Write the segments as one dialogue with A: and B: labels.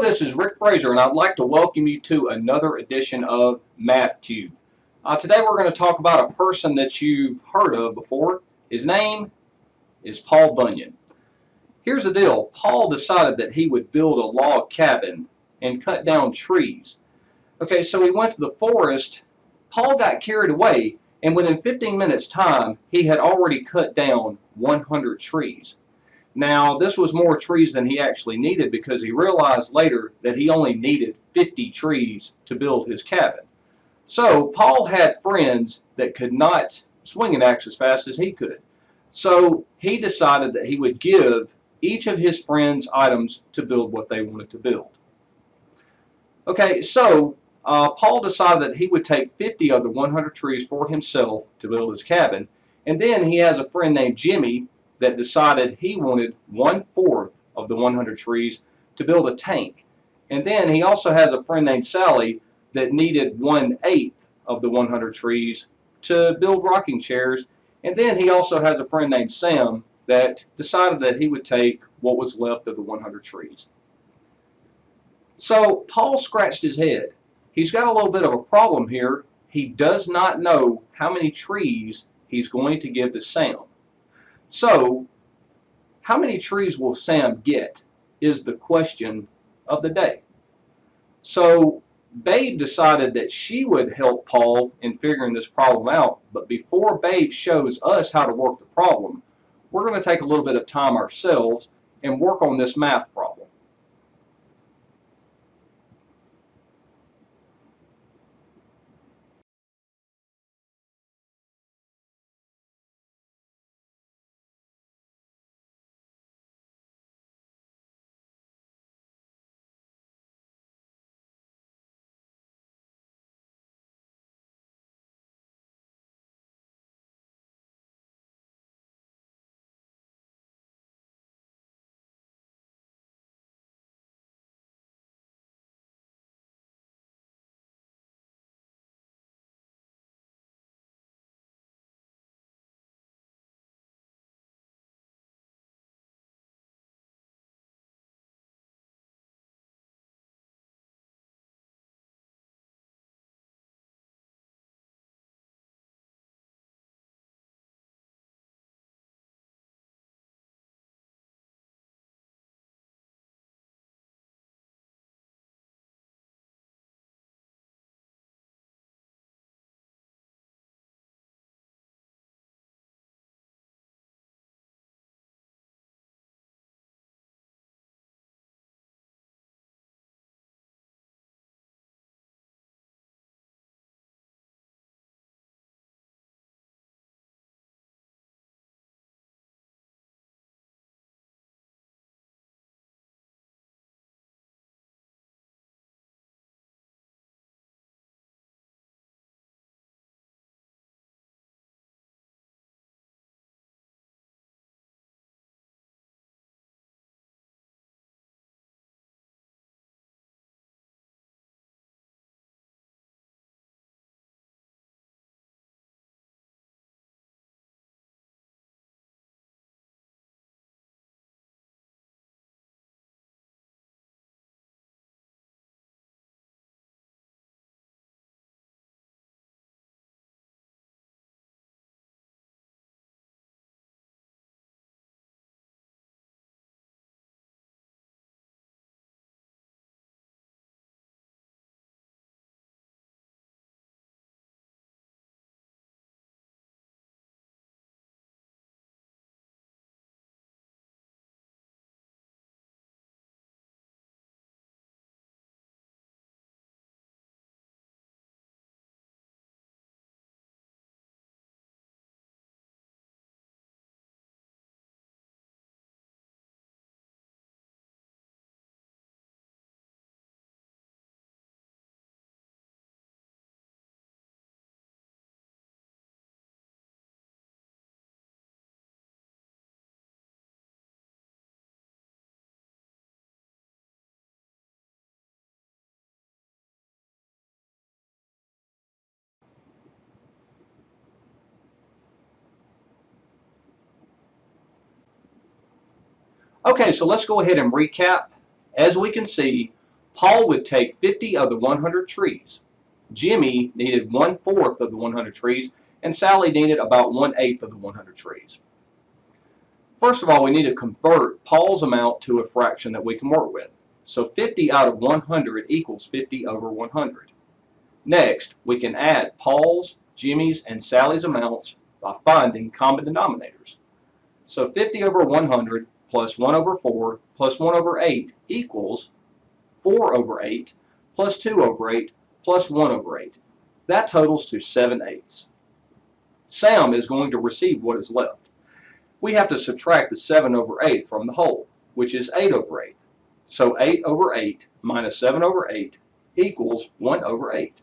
A: this is Rick Fraser, and I'd like to welcome you to another edition of Math Cube. Today we're going to talk about a person that you've heard of before. His name is Paul Bunyan. Here's the deal. Paul decided that he would build a log cabin and cut down trees. Okay, so he went to the forest. Paul got carried away, and within 15 minutes' time, he had already cut down 100 trees. Now, this was more trees than he actually needed because he realized later that he only needed 50 trees to build his cabin. So, Paul had friends that could not swing an axe as fast as he could. So, he decided that he would give each of his friends items to build what they wanted to build. Okay, so Paul decided that he would take 50 of the 100 trees for himself to build his cabin, and then he has a friend named Jimmy that decided he wanted 1/4 of the 100 trees to build a tank. And then he also has a friend named Sally that needed 1/8 of the 100 trees to build rocking chairs. And then he also has a friend named Sam that decided that he would take what was left of the 100 trees. So Paul scratched his head. He's got a little bit of a problem here. He does not know how many trees he's going to give to Sam. So, how many trees will Sam get is the question of the day. So, Babe decided that she would help Paul in figuring this problem out, but before Babe shows us how to work the problem, we're going to take a little bit of time ourselves and work on this math problem. Okay, so let's go ahead and recap. As we can see, Paul would take 50 of the 100 trees. Jimmy needed 1/4 of the 100 trees, and Sally needed about 1/8 of the 100 trees. First of all, we need to convert Paul's amount to a fraction that we can work with. So 50 out of 100 equals 50 over 100. Next, we can add Paul's, Jimmy's, and Sally's amounts by finding common denominators. So 50 over 100 plus 1 over 4 plus 1 over 8 equals 4 over 8 plus 2 over 8 plus 1 over 8. That totals to 7/8. Sam is going to receive what is left. We have to subtract the 7 over 8 from the whole, which is 8 over 8. So 8 over 8 minus 7 over 8 equals 1 over 8.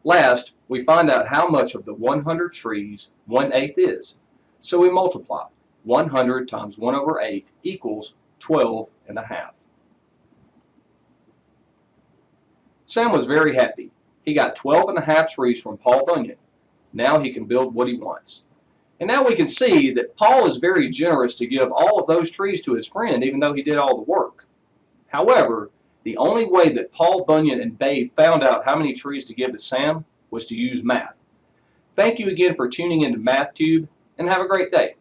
A: Last, we find out how much of the 100 trees 1/8 is. So we multiply. 100 times 1 over 8 equals 12.5. Sam was very happy. He got 12.5 trees from Paul Bunyan. Now he can build what he wants. And now we can see that Paul is very generous to give all of those trees to his friend, even though he did all the work. However, the only way that Paul Bunyan and Babe found out how many trees to give to Sam was to use math. Thank you again for tuning into MathTube, and have a great day.